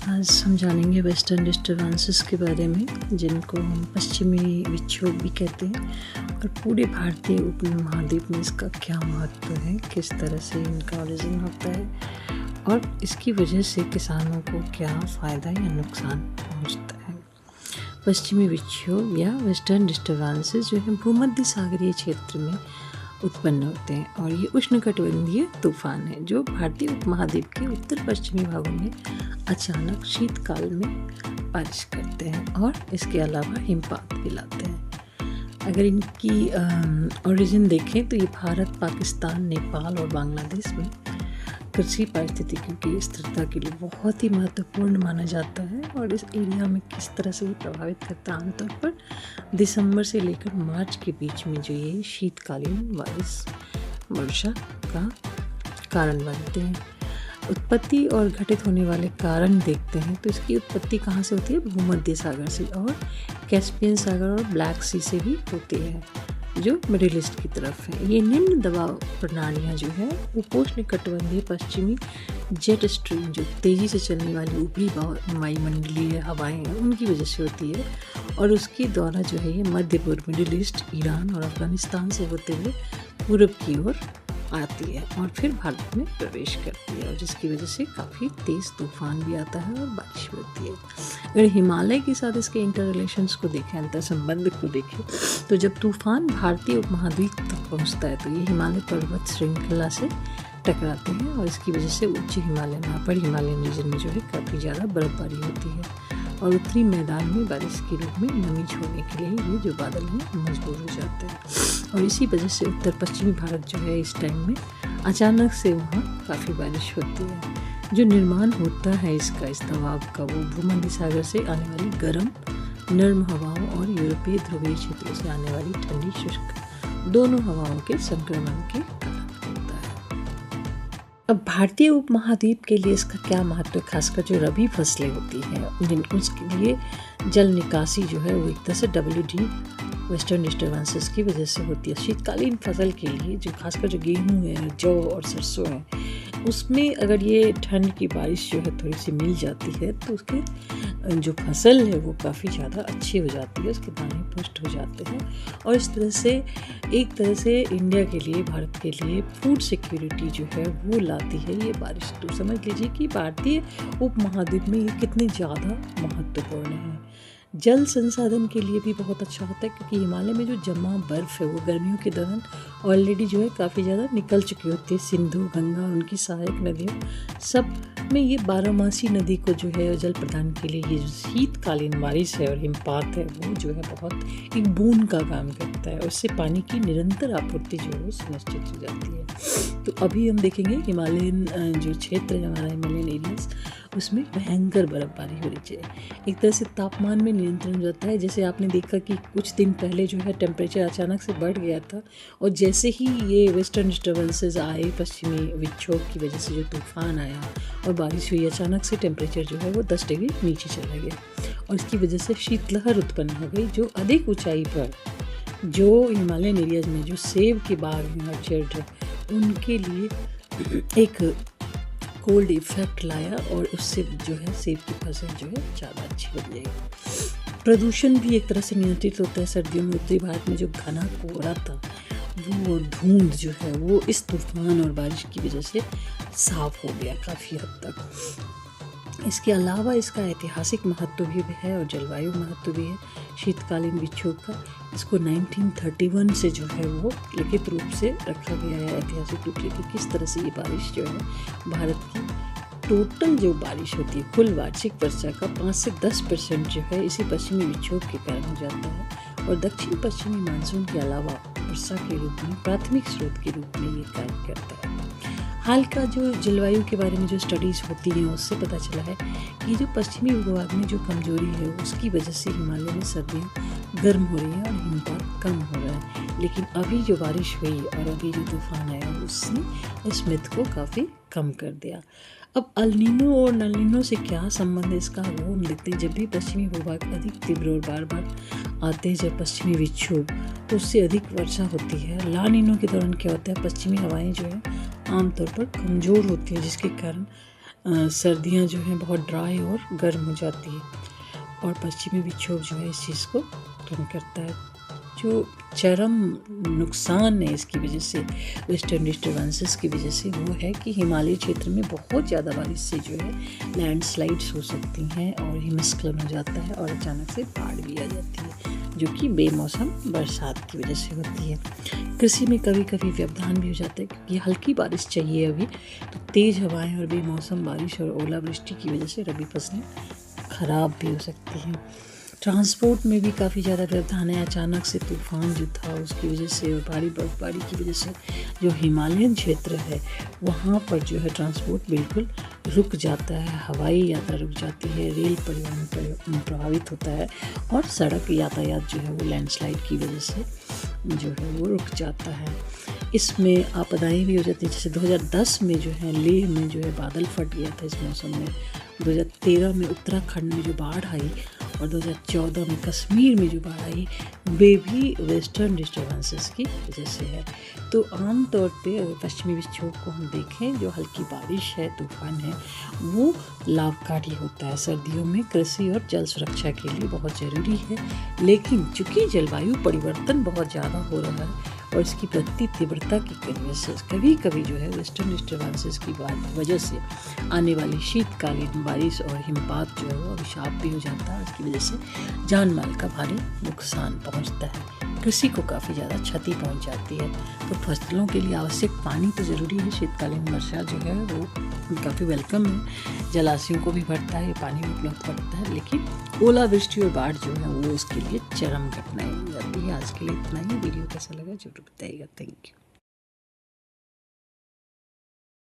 आज हम जानेंगे वेस्टर्न डिस्टर्बेंसेस के बारे में, जिनको हम पश्चिमी विक्षोभ भी कहते हैं, और पूरे भारतीय उपमहाद्वीप में इसका क्या महत्व है, किस तरह से इनका ओरिजिन होता है और इसकी वजह से किसानों को क्या फ़ायदा या नुकसान पहुंचता है। पश्चिमी विक्षोभ या वेस्टर्न डिस्टर्बेंसेस जो है भूमध्य सागरीय क्षेत्र में उत्पन्न होते हैं, और ये उष्णकटिबंधीय तूफान है जो भारतीय उपमहाद्वीप के उत्तर पश्चिमी भागों में अचानक शीतकाल में बारिश करते हैं और इसके अलावा हिमपात भी लाते हैं। अगर इनकी ओरिजिन देखें तो ये भारत, पाकिस्तान, नेपाल और बांग्लादेश में कृषि पारिस्थितिकी की स्थिरता के लिए बहुत ही महत्वपूर्ण माना जाता है। और इस एरिया में किस तरह से ये प्रभावित करता है, आमतौर पर दिसंबर से लेकर मार्च के बीच में जो ये शीतकालीन बारिश वर्षा का कारण बनते हैं। उत्पत्ति और घटित होने वाले कारण देखते हैं तो इसकी उत्पत्ति कहाँ से होती है? भूमध्य सागर से, और कैस्पियन सागर और ब्लैक सी से भी होती है जो मिडिल ईस्ट की तरफ है। ये निम्न दबाव प्रणालियाँ जो है उपोष्ण कटिबंधीय पश्चिमी जेट स्ट्रीम, जो तेज़ी से चलने वाली ऊपरी वायुमंडलीय हवाएं हैं, उनकी वजह से होती है, और उसके द्वारा जो है ये मध्य पूर्व, मिडिल ईस्ट, ईरान और अफगानिस्तान से होते हुए पूर्व की ओर आती है और फिर भारत में प्रवेश करती है, और जिसकी वजह से काफ़ी तेज़ तूफान भी आता है और बारिश भी होती है। अगर हिमालय के साथ इसके इंटर रिलेशंस को देखें, अंतर संबंध को देखें, तो जब तूफान भारतीय उपमहाद्वीप तक पहुंचता है तो ये हिमालय पर्वत श्रृंखला से टकराते हैं, और इसकी वजह से उच्च हिमालयन, अपर हिमालयन रीजन में जो है काफ़ी ज़्यादा बर्फबारी होती है, और उत्तरी मैदान में बारिश के रूप में नमी छोड़ने के लिए ये जो बादल हैं मजबूर हो जाते हैं। और इसी वजह से उत्तर पश्चिमी भारत जो है इस टाइम में अचानक से वहाँ काफ़ी बारिश होती है। जो निर्माण होता है इसका, इस दबाव का, वो भूमध्य सागर से आने वाली गर्म नर्म हवाओं और यूरोपीय ध्रुवीय क्षेत्रों से आने वाली ठंडी शुष्क दोनों हवाओं के संक्रमण के कारण होता है। अब भारतीय उपमहाद्वीप के लिए इसका क्या महत्व है, खासकर जो रबी फसलें होती हैं जिनको उसके लिए जल निकासी जो है वो एक तरह से WD वेस्टर्न डिस्टर्बेंसेस की वजह से होती है। शीतकालीन फसल के लिए जो खासकर जो गेहूँ है, जौ और सरसों है, उसमें अगर ये ठंड की बारिश जो है थोड़ी सी मिल जाती है तो उसके जो फसल है वो काफ़ी ज़्यादा अच्छी हो जाती है, उसके दाने पुष्ट हो जाते हैं, और इस तरह से एक तरह से इंडिया के लिए, भारत के लिए फूड सिक्योरिटी जो है वो लाती है ये बारिश। तो समझ लीजिए कि भारतीय उपमहाद्वीप में ये कितनी ज़्यादा महत्वपूर्ण है। जल संसाधन के लिए भी बहुत अच्छा होता है, क्योंकि हिमालय में जो जमा बर्फ़ है वो गर्मियों के दौरान ऑलरेडी जो है काफ़ी ज़्यादा निकल चुकी होती है। सिंधु, गंगा और उनकी सहायक नदियों सब में ये बारहमासी नदी को जो है जल प्रदान के लिए ये जो शीतकालीन बारिश है और हिमपात है वो जो है बहुत एक बूंद का काम करता है, और इससे पानी की निरंतर आपूर्ति जो है सुनिश्चित हो जाती है। तो अभी हम देखेंगे हिमालयन जो क्षेत्र है, हमारा हिमालयन एरियाज, उसमें भयंकर बर्फबारी हो रही है। एक तरह से तापमान में नियंत्रण हो जाता है। जैसे आपने देखा कि कुछ दिन पहले जो है टेम्परेचर अचानक से बढ़ गया था, और जैसे ही ये वेस्टर्न डिस्टर्बेंसेस आए, पश्चिमी विक्षोभ की वजह से जो तूफान आया और बारिश हुई, अचानक से टेम्परेचर जो है वो 10 डिग्री नीचे चला गया, और इसकी वजह से शीतलहर उत्पन्न हो गई, जो अधिक ऊंचाई पर जो हिमालयन एरियाज में जो सेब के बाग हैं, ऑर्चर्ड है, उनके लिए एक कोल्ड इफेक्ट लाया, और उससे जो है सेब की फसल जो है ज़्यादा अच्छी हो जाएगी। प्रदूषण भी एक तरह से नियंत्रित होता है। सर्दियों में उत्तरी भारत में जो घना कोहरा था, वो धुंध जो है वो इस तूफान और बारिश की वजह से साफ हो गया काफ़ी हद तक। इसके अलावा इसका ऐतिहासिक महत्व भी है और जलवायु महत्व भी है शीतकालीन विक्षोभ का। इसको 1931 से जो है वो लिखित रूप से रखा गया है ऐतिहासिक रूप से, कि किस तरह से ये बारिश जो है भारत की टोटल जो बारिश होती है, कुल वार्षिक वर्षा का 5 से 10% जो है इसी पश्चिमी विक्षोभ के कारण हो जाता है, और दक्षिण पश्चिमी मानसून के अलावा वर्षा के रूप में प्राथमिक स्रोत के रूप में ये कार्य करता है। हाल का जो जलवायु के बारे में जो स्टडीज़ होती हैं उससे पता चला है कि जो पश्चिमी भूभाग में जो कमजोरी है उसकी वजह से हिमालय में सर्दियाँ गर्म हो रही है और हिमपात कम हो रहा है। लेकिन अभी जो बारिश हुई और अभी जो तूफान आया उसने इस मिथ को काफ़ी कम कर दिया। अब अल नीनो और नल नीनो से क्या संबंध है इसका, वो हम देखते हैं। जब भी पश्चिमी भूभाग अधिक तीव्र और बार बार आते हैं जब पश्चिमी विक्षोभ, तो उससे अधिक वर्षा होती है। ला नीनो के दौरान क्या होता है, पश्चिमी हवाएं जो है आमतौर पर कमज़ोर होती है, जिसके कारण सर्दियाँ जो हैं बहुत ड्राई और गर्म हो जाती है, और पश्चिमी विक्षोभ जो है इस चीज़ को कम करता है। जो चरम नुकसान है इसकी वजह से, वेस्टर्न डिस्टर्बेंसेस की वजह से, वो है कि हिमालय क्षेत्र में बहुत ज़्यादा बारिश से जो है लैंडस्लाइड्स हो सकती हैं और हिमस्खलन हो जाता है और अचानक से बाढ़ भी आ जाती है, जो कि बेमौसम बरसात की वजह से होती है। कृषि में कभी कभी व्यवधान भी हो जाता है, क्योंकि हल्की बारिश चाहिए अभी, तो तेज़ हवाएं और बेमौसम बारिश और ओलावृष्टि की वजह से रबी फसलें ख़राब भी हो सकती हैं। ट्रांसपोर्ट में भी काफ़ी ज़्यादा व्यवधान है। अचानक से तूफान जो था उसकी वजह से और भारी बर्फबारी की वजह से जो हिमालयन क्षेत्र है वहाँ पर जो है ट्रांसपोर्ट बिल्कुल रुक जाता है, हवाई यात्रा रुक जाती है, रेल परिवहन प्रभावित होता है, और सड़क यातायात जो है वो लैंडस्लाइड की वजह से जो है वो रुक जाता है। इसमें आपदाएं भी हो जाती हैं, जैसे 2010 में जो है लेह में जो है बादल फट गया था इस मौसम में, 2013 में उत्तराखंड में जो बाढ़ आई, और 2014 में कश्मीर में जो बाढ़ आई, वे भी वेस्टर्न डिस्टर्बेंसेस की वजह से है। तो आम तौर पे अगर पश्चिमी विक्षोभ को हम देखें, जो हल्की बारिश है, तूफान है, वो लाभकारी होता है, सर्दियों में कृषि और जल सुरक्षा के लिए बहुत ज़रूरी है। लेकिन चूँकि जलवायु परिवर्तन बहुत ज़्यादा हो रहा है और इसकी बढ़ती तीव्रता की वजह से कभी कभी जो है वेस्टर्न डिस्टर्बेंसेस की वजह से आने वाली शीतकालीन बारिश और हिमपात जो है वो अभिशाप भी हो जाता है। इसकी वजह से जान माल का भारी नुकसान पहुंचता है, कृषि को काफ़ी ज़्यादा क्षति पहुंच जाती है। तो फसलों के लिए आवश्यक पानी तो ज़रूरी है, शीतकालीन वर्षा जो है वो काफ़ी वेलकम है, जलाशयों को भी भरता है, पानी उपलब्ध करता है, लेकिन ओलावृष्टि और बाढ़ जो है वो उसके लिए चरम घटनाएं हो जाती है। आज के लिए इतना ही। वीडियो कैसा लगा जरूर बताइएगा। Thank you.